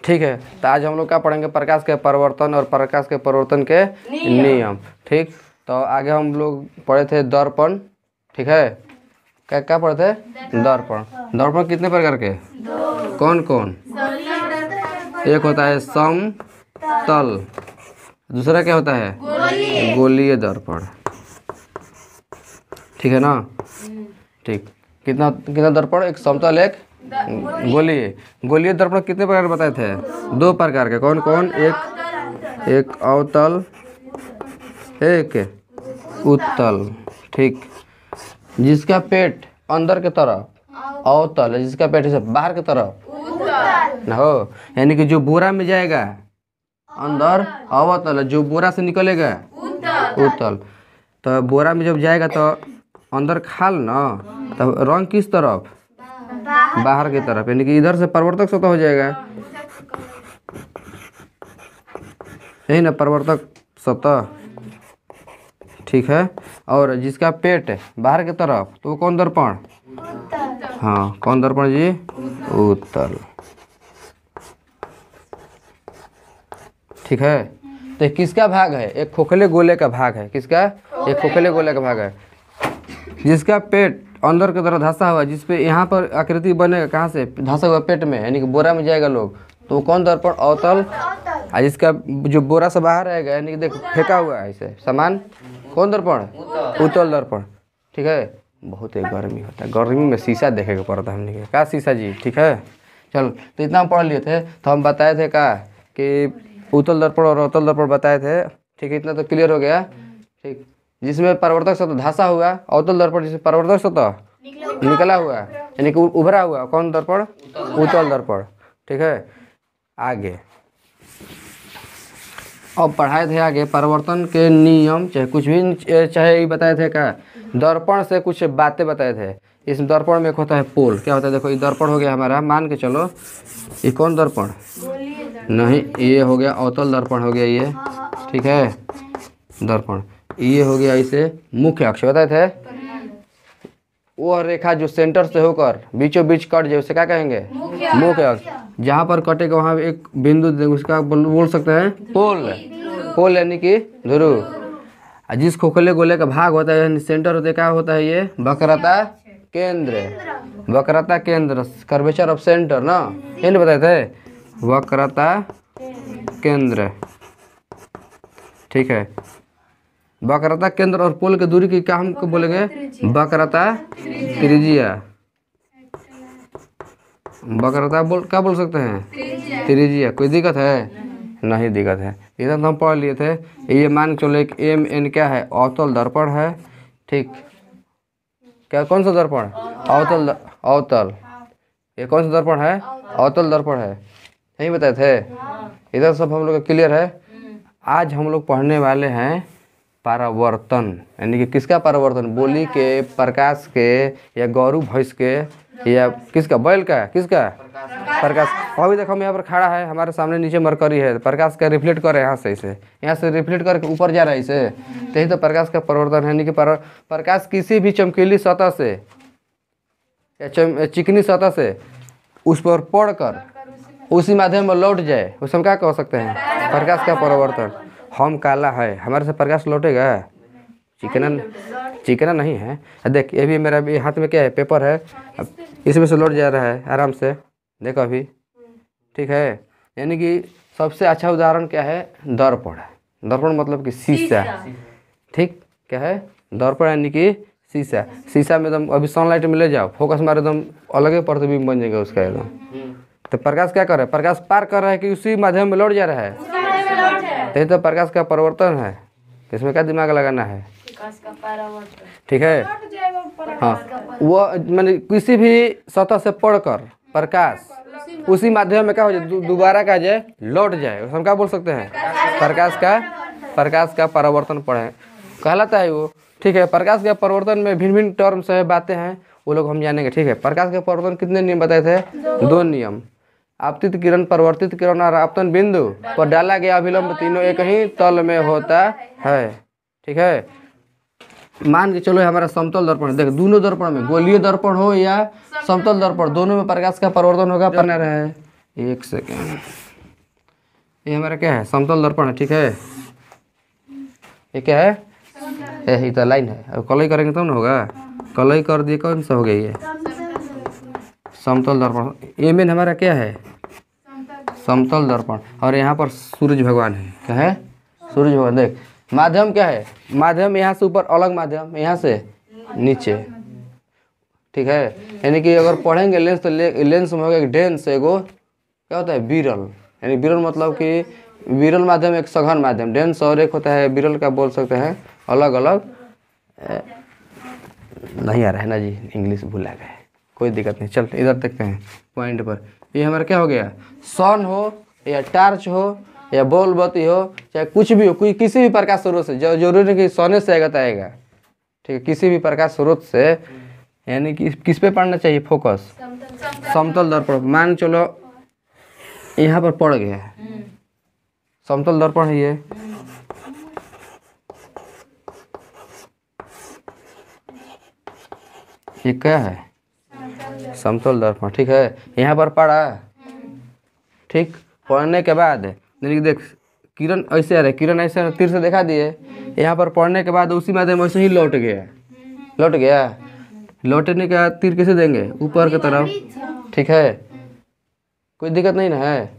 ठीक है, तो आज हम लोग क्या पढ़ेंगे, प्रकाश के परिवर्तन और प्रकाश के परिवर्तन के नियम। ठीक, तो आगे हम लोग पढ़े थे दर्पण। ठीक है, क्या क्या पढ़े थे? दर्पण। दर्पण कितने प्रकार के? कौन कौन? एक होता है समतल, दूसरा क्या होता है? गोलीय दर्पण। ठीक है ना? ठीक, कितना कितना दर्पण? एक समतल, एक गोलीय। गोलीय दर्पण कितने प्रकार बताए थे? 2 प्रकार के। कौन कौन? एक अवतल, एक उत्तल। ठीक, जिसका पेट अंदर की तरफ अवतल है, जिसका पेट है बाहर की तरफ ना हो, यानी कि जो बोरा में जाएगा अंदर अवतल है, जो बोरा से निकलेगा उत्तल। तो बोरा में जब जाएगा तो अंदर खाल ना, तो रंग किस तरफ? बाहर की तरफ, यानी कि इधर से परिवर्तक सतह हो जाएगा, यही ना परिवर्तक सतह। ठीक है, और जिसका पेट बाहर की तरफ तो वो कौन दर्पण? हाँ, कौन दर्पण जी? उत्तल। ठीक है, तो किसका भाग है? एक खोखले गोले का भाग है। किसका? एक खोखले गोले का भाग है, जिसका पेट अंदर की तरफ धंसा हुआ, जिसपे यहाँ पर आकृति बनेगा, कहाँ से? धंसा हुआ पेट में, यानी कि बोरा में जाएगा लोग, तो वो कौन दर्पण? अवतल। और जिसका जो बोरा से बाहर रहेगा, यानी कि देखो फेंका हुआ है ऐसे सामान, कौन दर्पण? उत्तल दर्पण। ठीक है, बहुत ही गर्मी होता है, गर्मी में शीशा देखेगा पड़ता है हमने का शीशा जी। ठीक है, चलो, तो इतना हम पढ़ लिए थे। तो हम बताए थे का कि उत्तल दर्पण और अवतल दर्पण बताए थे। ठीक है, इतना तो क्लियर हो गया। ठीक, जिसमें परिवर्तक सतह धंसा हुआ अवतल दर्पण, जिसमें परिवर्तक सतह निकला हुआ यानी कि उभरा हुआ, कौन दर्पण? उत्तल दर्पण। ठीक है, आगे अब पढ़ाए थे आगे परिवर्तन के नियम, चाहे कुछ भी, चाहे ये बताए थे का दर्पण से कुछ बातें बताए थे। इस दर्पण में एक होता है पोल। क्या होता है? देखो, ये दर्पण हो गया हमारा, मान के चलो ये कौन दर्पण? नहीं, ये हो गया अवतल दर्पण हो गया ये। ठीक है, दर्पण ये हो गया इसे मुख्य अक्ष बताए थे। वो रेखा जो सेंटर से होकर बीचों बीच कट जाए उसे क्या कहेंगे? मुख्य अक्ष। जहाँ पर कटेगा वहाँ एक बिंदु दे, उसका बोल सकते हैं पोल। पोल यानी कि ध्रुव। जिस खोखले गोले का भाग होता है सेंटर होता है, क्या होता है ये? वक्रता केंद्र। वक्रता केंद्र, कर्वेचर ऑफ सेंटर ना, ये नहीं बताए थे? वक्रता केंद्र। ठीक है, वक्रता केंद्र और पोल की दूरी की क्या हम बोलेंगे? वक्रता त्रिज्या। वक्रता क्या बोल सकते हैं? त्रिज्या। कोई दिक्कत है? नहीं दिक्कत है, इधर तो हम पढ़ लिए थे। ये मान चलो एक एम एन क्या है? अवतल दर्पण है। ठीक, क्या कौन सा दर्पण? अवतल। अवतल, ये कौन सा दर्पण है? अवतल दर्पण है, यही बताए थे। इधर सब हम लोग क्लियर है। आज हम लोग पढ़ने वाले हैं परावर्तन, यानी कि किसका परावर्तन? बोली के, प्रकाश के, या गौरू भैंस के, या किसका? बैल का। किसका? प्रकाश। अभी देखो हम यहाँ पर खड़ा है, हमारे सामने नीचे मरकरी है, प्रकाश का रिफ्लेक्ट कर रहा है यहाँ से, इसे यहाँ से रिफ्लेक्ट करके ऊपर जा रहा है इसे, तो यही तो प्रकाश का परिवर्तन है। यानी कि प्रकाश किसी भी चमकीली सतह से या चिकनी सतह से उस पर पड़कर उसी माध्यम में लौट जाए, उसे हम क्या कह सकते हैं? प्रकाश का परिवर्तन। हम काला है, हमारे से प्रकाश लौटेगा? चिकना नहीं है। देख, ये भी मेरा भी हाथ में क्या है? पेपर है, अब इसमें से लौट जा रहा है आराम से, देखो अभी। ठीक है, यानी कि सबसे अच्छा उदाहरण क्या है? दर्पण। दर्पण मतलब कि शीशा। ठीक, क्या है? दर्पण यानी कि शीशा। शीशा में एकदम अभी सनलाइट में ले जाओ, फोकस मारे, एकदम अलग ही प्रतिबिंब बन जाएगा उसका एकदम। तो प्रकाश क्या कर रहा है? प्रकाश पार कर रहा है कि उसी माध्यम में लौट जा रहा है? यही तो प्रकाश का परिवर्तन है। इसमें क्या दिमाग लगाना है? ठीक है, हाँ, वो मैंने किसी भी सतह से पढ़कर प्रकाश उसी माध्यम में क्या हो जाए? दोबारा क्या जाए? लौट जाए, हम क्या बोल सकते हैं? प्रकाश का परावर्तन पढ़े कहलाता है वो। ठीक है, प्रकाश के परिवर्तन में भिन्न भिन्न टर्म्स है, बातें हैं, वो लोग हम जानेंगे। ठीक है, प्रकाश के परिवर्तन कितने नियम बताए थे? 2 नियम। आपतित किरण, परिवर्तित किरण और आपतन बिंदु पर डाला गया अभिलंब, तीनों एक ही तल में होता है। ठीक है, मान के चलो हमारा समतल दर्पण, देख दोनों दर्पण में, गोलीय दर्पण हो या समतल दर्पण, दोनों में प्रकाश का परिवर्तन होगा, बना रहा है। एक सेकेंड, ये हमारा क्या है, समतल दर्पण है। ठीक है, ये क्या है, ये तो लाइन है। अब कलई करेंगे तब ना होगा, कलई कर दिए, कौन सा हो गया ये समतल दर्पण। ये मेन हमारा क्या है, समतल दर्पण। और यहाँ पर सूरज भगवान है, क्या है, सूरज भगवान। देख माध्यम क्या है, माध्यम यहाँ से ऊपर अलग माध्यम, यहाँ से नीचे। ठीक है, यानी कि अगर पढ़ेंगे लेंस तो लेंस में होगा एक डेंस, एगो क्या होता है विरल। यानी विरल मतलब कि विरल माध्यम एक सघन माध्यम, डेंस और एक होता है विरल, का बोल सकते हैं अलग अलग। नहीं आ रहा है ना जी, इंग्लिश भूला गए, कोई दिक्कत नहीं। चल इधर देखते हैं पॉइंट पर। ये हमारा क्या हो गया, सन हो या टार्च हो या बॉल बत्ती हो, चाहे कुछ भी हो, कोई किसी भी प्रकाश स्रोत से, जरूरी नहीं कि सोने से आएगा तो आएगा। ठीक है, किसी भी प्रकाश स्रोत से, यानी कि किस पे पढ़ना चाहिए फोकस, समतल दर्पण। मान चलो यहाँ पर पड़ गया है, समतल दर्पण है ये क्या है, समतल दर्पण। ठीक है, यहाँ पर पड़ा, ठीक, पढ़ने के बाद यानी कि देख किरण ऐसे आ रहा है, किरण ऐसे तीर से दिखा दिए, यहाँ पर पढ़ने के बाद उसी माध्यम ऐसे ही लौट गया, लौट गया। लौटने के बाद तीर कैसे देंगे, ऊपर की तरफ। ठीक है, कोई दिक्कत नहीं ना है,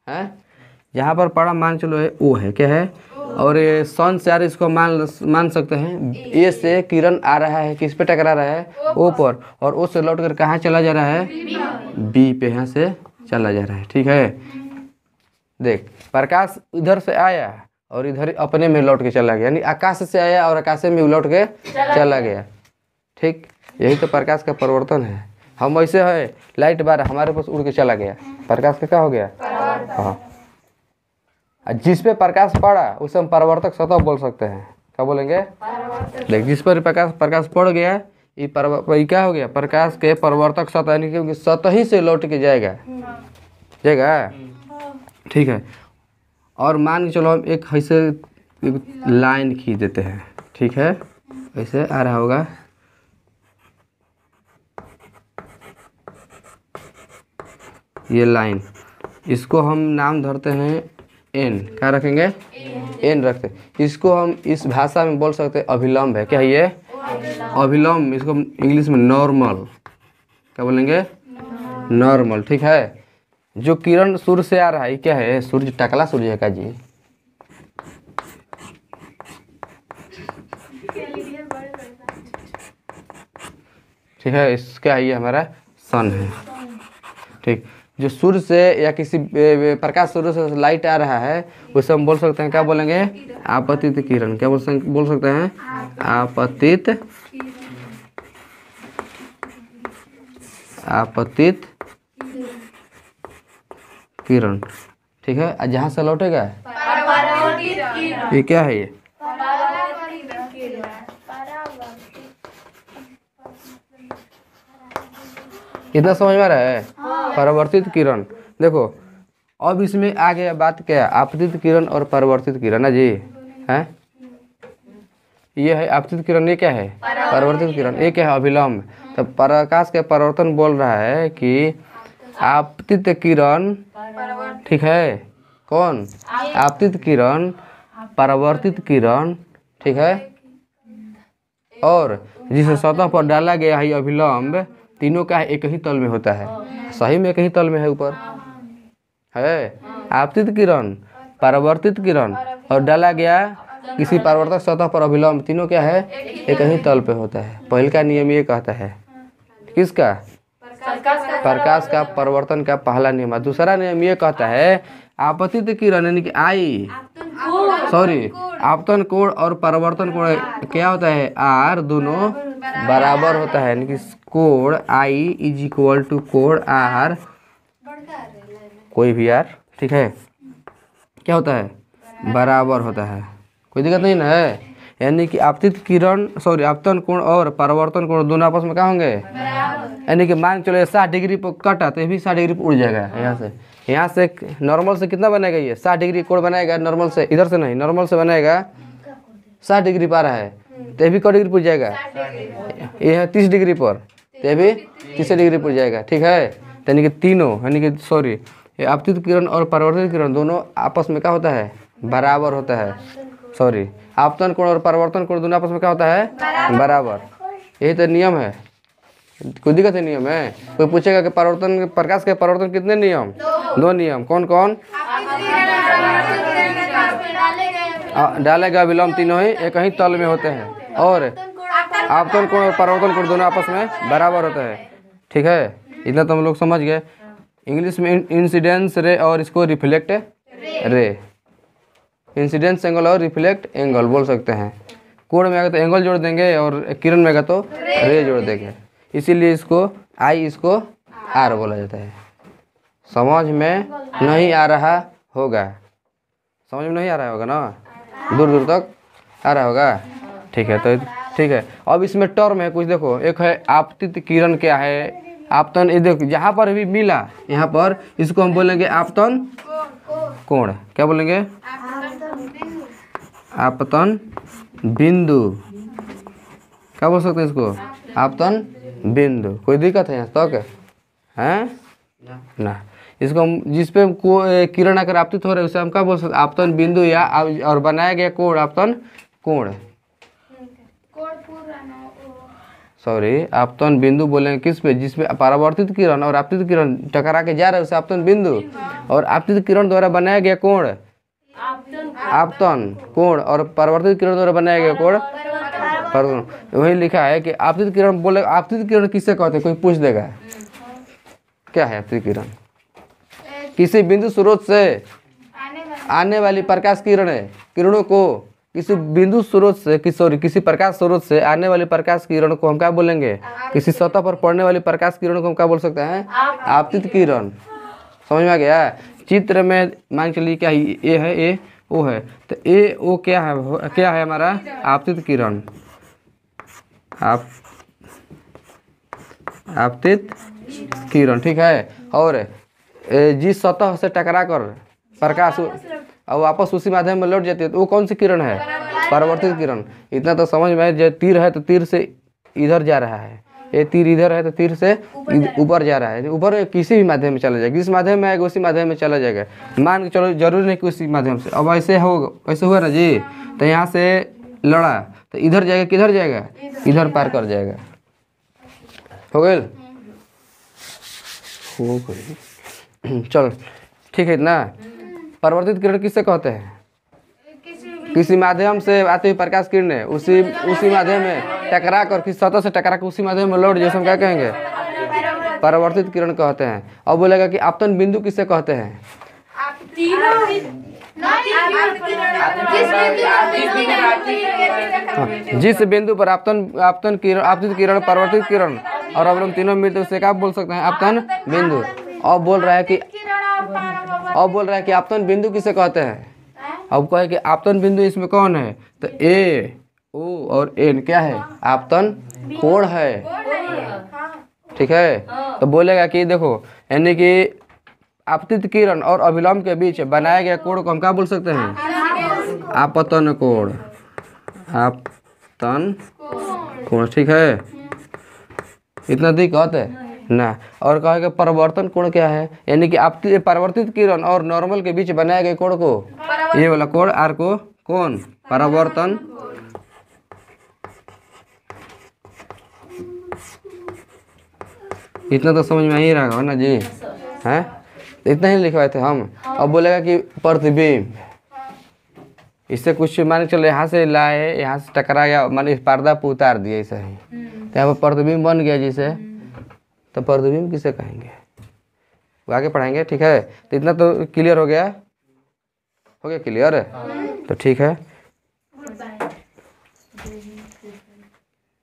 हैं? यहाँ पर पड़ा मान चलो है ओ है, क्या है, और ये सन से आ रहा है, इसको मान सकते हैं ए से किरण आ रहा है, किस पे टकरा रहा है, ओ पर, और ओ से लौट कर कहाँ चला जा रहा है, बी पे, यहाँ से चला जा रहा है। ठीक है, देख प्रकाश इधर से आया और इधर अपने में लौट के चला गया, यानी आकाश से आया और आकाश में लौट के चला गया। ठीक, यही तो प्रकाश का परिवर्तन है। हम ऐसे है, लाइट बार हमारे पास उड़ के चला गया, प्रकाश का क्या हो गया, हाँ। जिस पे प्रकाश पड़ा उसे हम परावर्तक सतह बोल सकते हैं, क्या बोलेंगे, देख जिस पर प्रकाश पड़ गया, ये क्या हो गया, प्रकाश के परिवर्तक सतह, यानी क्योंकि सतह ही से लौट के जाएगा, जाएगा। ठीक है, और मान के चलो हम एक ऐसे लाइन खींच देते हैं। ठीक है, ऐसे आ रहा होगा, ये लाइन, इसको हम नाम धरते हैं एन, क्या रखेंगे, एन रखते। इसको हम इस भाषा में बोल सकते हैं अभिलंब है, क्या है ये, अभिलंब। इसको इंग्लिश में नॉर्मल, क्या बोलेंगे, नॉर्मल। ठीक है, जो किरण सूर्य से आ रहा है क्या है, सूर्य टकला सूर्य है का जी, ठीक है, इसका ये हमारा सन है। ठीक, जो सूर्य से या किसी प्रकाश स्रोत से लाइट आ रहा है उसे हम बोल सकते हैं, क्या बोलेंगे, आपतित किरण। क्या बोल सकते हैं, आपतित किरण। ठीक है, जहाँ से लौटेगा ये क्या है, ये इतना समझ में आ रहा है, परावर्तित किरण। देखो अब इसमें आ गया बात क्या, आपतित किरण और परावर्तित किरण ना जी, है ये है आपतित किरण, ये क्या है, परावर्तित किरण, ये क्या है, अभिलंब। तो प्रकाश के परिवर्तन बोल रहा है कि आपतित किरण, ठीक है, कौन, आपतित किरण, परावर्तित किरण, ठीक है, और जिसे सतह पर डाला गया है अभिलंब, तीनों का एक ही तल में होता है, सही में एक ही तल में है, ऊपर है आपतित किरण, परावर्तित किरण और डाला गया किसी परावर्तक सतह पर अभिलंब, तीनों क्या है, एक ही तल पे होता है। पहले का नियम ये कहता है, किसका, प्रकाश का परिवर्तन का पहला नियम। दूसरा नियम ये कहता है आपतित किरण यानी कि आई, सॉरी, आपतन कोण और परावर्तन कोण क्या होता है, आर, दोनों बराबर होता है, यानी कि कोण आई इज इक्वल टू कोण आर, कोई भी आर, ठीक है, क्या होता है, बराबर होता है, कोई दिक्कत नहीं ना है। यानी कि आपतित किरण, सॉरी, आपतन कोण और परावर्तन कोण दोनों आपस में क्या होंगे, यानी कि मान चलो 60 डिग्री पर कटा तो ये भी 60 डिग्री पर उड़ जाएगा। यहाँ से नॉर्मल से कितना बनेगा, ये 60 डिग्री कोण बनाएगा, नॉर्मल से, इधर से नहीं, नॉर्मल से बनाएगा 60 डिग्री पा रहा है तो ये भी क डिग्री पर जाएगा, ये है 30 डिग्री पर तो ये भी 30 डिग्री पर जाएगा। ठीक है, यानी कि तीनों, यानी कि सॉरी, ये आपतित किरण और परावर्तित किरण दोनों आपस में क्या होता है, बराबर होता है। सॉरी, आपतन कोण और परावर्तन कोण दोनों आपस में क्या होता है, बराबर। यही तो नियम है, कोई दिक्कत है नियम है? कोई पूछेगा कि परावर्तन, प्रकाश के परावर्तन कितने नियम, 2 नियम, कौन कौन? डाले गए विलोम तीनों ही एक ही तल में होते हैं, और आपतन कोण और परावर्तन कोण दोनों आपस में बराबर होता है। ठीक है, इतना तो हम लोग समझ गए। इंग्लिश में इंसिडेंस रे और इसको रिफ्लेक्ट रे, इंसिडेंस एंगल और रिफ्लेक्ट एंगल बोल सकते हैं। कोण में आएगा तो एंगल जोड़ देंगे और किरण में आएगा तो रे जोड़ देंगे, इसीलिए इसको आई, इसको आर बोला जाता है। समझ में नहीं आ रहा होगा, समझ में नहीं आ रहा होगा ना, दूर दूर तक आ रहा होगा। ठीक है, तो ठीक है। अब इसमें टर्म है कुछ, देखो, एक है आपतित किरण, क्या है आपतन। ये देखो जहाँ पर भी मिला, यहाँ पर इसको हम बोलेंगे आपतन कोण। क्या बोलेंगे? आपतन बिंदु। क्या बोल सकते हैं इसको? आपतन बिंदु। कोई दिक्कत है यहाँ तक? हैं ना। इसको हम जिस पे किरण आकर आपतित हो रहे हैं उसे हम क्या बोल सकते हैं? आपतन बिंदु, या और बनाया गया कोण आपतन कोण। सॉरी, आपतन बिंदु बोलेंगे किस पे? जिसपे परावर्तित किरण और आपतित किरण टकरा के जा रहे हैं उसे आपतन बिंदु, और आपतित किरण द्वारा बनाया गया कोण आपतन कोण, और परावर्तित किरण द्वारा बनाया गया कोण परावर्तन। वही लिखा है कि आपतित किरण बोले, आपतित किरण किससे कहते हैं? कोई पूछ देगा क्या है आपतित किरण? किसी बिंदु स्रोत से आने वाली प्रकाश किरणों को, किसी बिंदु स्रोत से, किसी प्रकाश स्रोत से आने वाली प्रकाश किरण को हम क्या बोलेंगे? किसी सतह पर पड़ने वाली प्रकाश किरण को हम क्या बोल सकते हैं? आपतित किरण। समझ में आ गया? चित्र में मान के लिए क्या ए है, ए ओ है, तो ए ओ क्या है हमारा? आपतित किरण। आपतित किरण, ठीक है। और जिस सतह से टकरा कर प्रकाश और वापस उसी माध्यम में लौट जाती है तो वो कौन सी किरण है? परावर्तित किरण। इतना तो समझ में, जो तीर है तो तीर से इधर जा रहा है, ये तीर इधर है तो तीर से ऊपर जा रहा है, ऊपर किसी भी माध्यम में चला जाएगा, जिस माध्यम में आएगा उसी माध्यम में चला जाएगा। मान के चलो, जरूरी नहीं कि उसी माध्यम से। अब ऐसे हुआ ना जी, तो यहाँ से लड़ा तो इधर जाएगा, किधर जाएगा? इधर पार कर जाएगा। हो गए? चल ठीक है ना। परावर्तित किरण किससे कहते हैं? किसी माध्यम से आती हुई प्रकाश किरणें उसी माध्यम में टकरा कर, किसी सतह से टकरा कर उसी माध्यम में लौट, जैसे हम क्या कहेंगे? परावर्तित किरण कहते हैं। अब बोलेगा कि आपतन बिंदु किससे कहते हैं? जिस बिंदु पर आपतन किरण, आपतित किरण, परावर्तित किरण और अवलंब तीनों मिलते उसे क्या बोल सकते हैं? आपतन बिंदु। अब बोल रहा है कि आपतन बिंदु किसे कहते हैं? अब कहे कि आपतन बिंदु इसमें कौन है? तो ए, ओ और एन क्या है? आपतन कोण है। ठीक है, तो बोलेगा कि देखो, यानी कि आपतित किरण और अभिलंब के बीच बनाया गया कोण को हम क्या बोल सकते हैं? आपतन कोण। आपतन कोण, ठीक है। इतना दिक्कत है ना। और कहेगा परावर्तन कोण क्या है? यानी कि परावर्तित किरण और नॉर्मल के बीच बनाए गए कोण को, ये वाला कोण आर को कौन? परावर्तन। इतना तो समझ में ही रहा ना जी, हैं? इतना ही लिखवाए थे हम। अब बोलेगा कि प्रतिबिंब, इससे कुछ मान चलो यहाँ से लाए, यहाँ से टकरा गया, मान इस पर्दा पे उतार दिया ऐसा ही, तो यहाँ पर प्रतिबिंब बन गया जिसे, तो प्रतिबिंब किसे कहेंगे? आगे पढ़ाएंगे। ठीक है, तो इतना तो क्लियर हो गया क्लियर है? तो ठीक है।